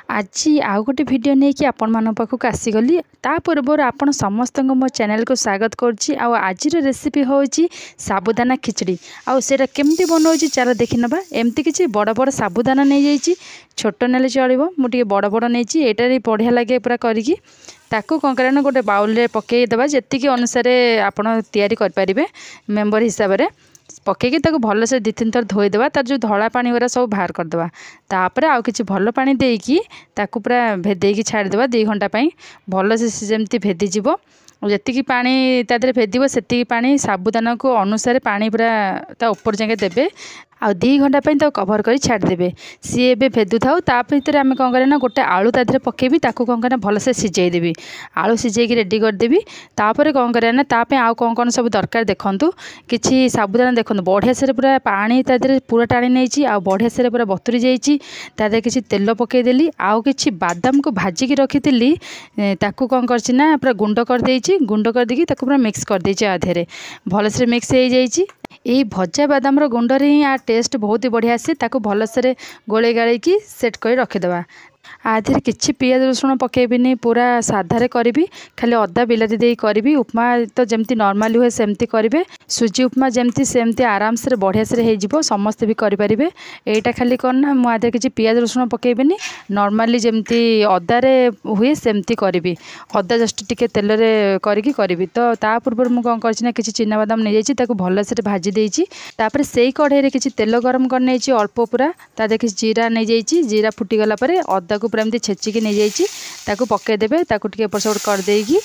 आज आउ गोटे वीडियो नहीं कि आपण मान पाखक आसीगली ता पूर्व आपण समस्त मो चैनल को स्वागत करुच्ची। आज रेसिपी हूँ साबुदाना खिचड़ी आउटा केमती बनाऊँगी चल देखी नवा। एमती किसी बड़ बड़ साबुदाना नहीं जाइए छोट नेले चलो मुझे बड़ बड़ नहीं यहाँ बढ़िया लगे पूरा करी ताकू कौन करें गोटे बाउल रे पकईदेवा जी अनुसार आपड़ तैयारी करें मेम्बर हिसाब से पकईकी भल से 2-3 थर धोईदेवा तार जो धला पानी गुरा सब बाहर करदेवा। तापर आउ किछि भल पानी देकी ताकू पूरा भेदेकी छाड़देवा 2 घंटा भल से जमती भेदीजिव। जी पानी तादे भेद से पानी साबुदाना को अनुसार पानी पूरा ता ऊपर जाके देवे आ 2 घंटा तो कभर कर छाड़देवे सी ए भेदु था। भितर आम कौन करें गोटे आलू तादे पकेबी ताकू कौन करें भल से सिझेदेवी आलू सिझेकी रेडी करदेवी। तापर कौन करें ना ताप आउ कौन कौन सब दरकार देखूँ किसी साबुदाना देखो बढ़िया से पूरा पानी तादे पूरा टाणी नहीं आ बढ़िया से पूरा बतुरी जाइए किसी तेल पकईदेली आउ कि बादाम को भाजिकी रखी ताकू कौन करना पूरा गुंड करदे गुंड करदेकी पूरा मिक्स करदे आधे भल से मिक्स हो जाइए। यही भजा बादाम गुंडरे ही आ टेस्ट बहुत ही बढ़िया आसे ताकू भल से गोले गाड़ी सेट कर रखिदेवा। आधे किसी पियाज रसुण पकेबिनी पूरा साधारे करी खाली अदा बिलाती दे करी उपमा तो जमती नॉर्मली हुए सेमती करेंगे सुजी उपमा जमती सेमती आराम से बढ़िया से हो समस्ते भी करेंगे। यहाँ खाली कौन ना मुझे किसी पियाज रसुण पकेबिनी नॉर्मली जमती अदारे हुए सेमती करी अदा जस्ट टिके तेल करी तो ता पूर्व मुझे कौन करना किसी चिना बादाम नहीं जाइए भल से भाजी देती से कढ़ाई किसी तेल गरम करने अल्प पूरा तादे किसी जीरा नहीं जाइए जीरा फुटीगला अदा को पूरा एमती छेचिकी नहीं जाइए पकईदेवे टे एपट सेपट करदेकी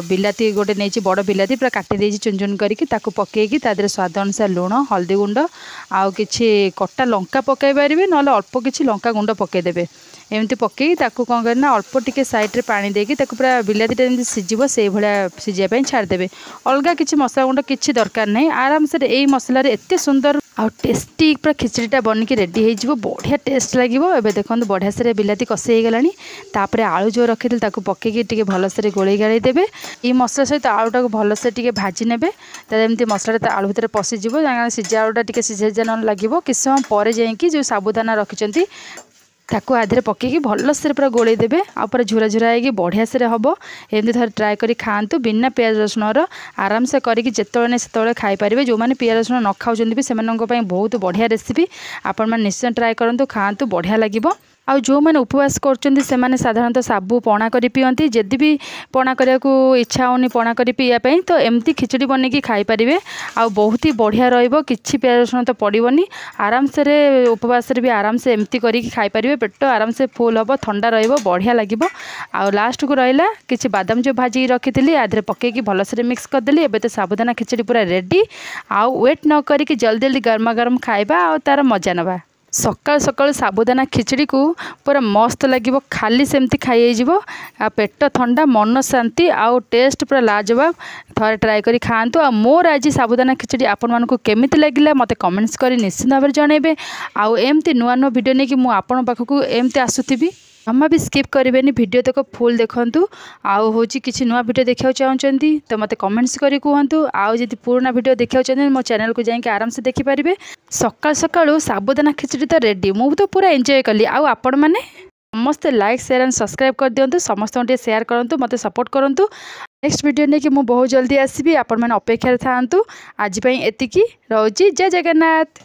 बिलाती गोटे नहीं बड़ बिलाती पूरा काटी चुन चुन करके पकईकी तादे स्वाद अनुसार लुण हल्दी गुंड आउ कि कटा लंका पकई पारे ना अल्प किसी लंका गुंड पकईदेवे एमती पकई कौन करना अल्प टिके साइड्रे पानी देकी पूरा बिलातीटा जमी सीझ से भाया सीझापी छाड़देवे अलग किसी मसला गुंड किसी दरकार नहीं आराम से यही मसलार एत सुंदर आउ टेस्टी पूरा खिचड़ीटा बनिकी रेडी हो बढ़िया टेस्ट लगे। एवं देखो बढ़िया से बिलाती कषे हो गलानी तापर आलू जो रखी पकईकी टिके भल से गोले गाड़ी देवे ये मसला सहित आलूटा को भल से टिके भाजी नेबे एमती मसलाटा आलू भितर पशिज सीझा आलूटा टिके सीझा न लगे किस समय पर जाइए जो साबुदाना रखिंट ताकू आधे पकईकी भल से पूरा गोले देवे आपर झुरा झुरा हो बढ़िया से हम एमती थोड़े ट्राए कर खातु बिना पियाज रसुण आराम से करके जिते से खाईपारे जो मैंने पियाज रसुण न खाऊँ भी से बहुत बढ़िया रेसिपी आपण मैंने निश्चय ट्राए करूँ खातु बढ़िया लगे। आ जो मैंने उपवास कर साधारणतः साबु पणा कर पियंती जदि भी पणा करने को इच्छा होनी पणा कर पीवाई तो एमती खिचड़ी बनैकी खाईपारे आ बहुत ही बढ़िया रही कि प्याज रसुण तो पड़ोनी आराम से उपवास भी आराम से एमती करके खाईपारे पेट आराम से फुल हम ठंडा बढ़िया लगे। आ लास्ट को रहा कि बादाम जो भाजी रखी आधे पकईकी भल से मिक्स करदेली एबे तो साबुदाना खिचड़ी पूरा रेडी आउ वेट न करी जल्दी जल्दी गर्मा गर्म खाइबा आ तार मजा नवा। सकाल सकाल साबुदाना खिचड़ी को पूरा मस्त लगे खाली सेमती खाई पेट ठंडा मन शांति आउ टेस्ट पूरा लाजवाब थोड़े ट्राए करी खातु। आ मोर आज साबुदाना खिचड़ी आपण मानक केमिति लगिला मते कमेंट्स करी निश्चित भाव जनइबे। आउ एमती नुआ नुआ वीडियो नहीं कि मु आपण पाखकु एमती आसुथिबी जमा भी स्किप करेंगे वीडियो तक फुल देखूँ। आउ हूँ किसी नुआ वीडियो देखा चाहते तो मत कमेंट्स करी कहतु आउ जब पुराना वीडियो देखा चाहते मो चैनल को जाकि आराम से देखिपारे। सकाल सकाल साबुदाना खिचड़ी तो रेडी मु तो पूरा एंजॉय कली आपण मैंने समस्ते लाइक शेयर एंड सब्सक्राइब कर दिंतु समस्त शेयर करूँ मत सपोर्ट करूँ। नेक्स्ट वीडियो नहीं कि बहुत जल्दी आसबि आपण मैंने अपेक्षा था आज एतिकी रोची। जय जगन्नाथ।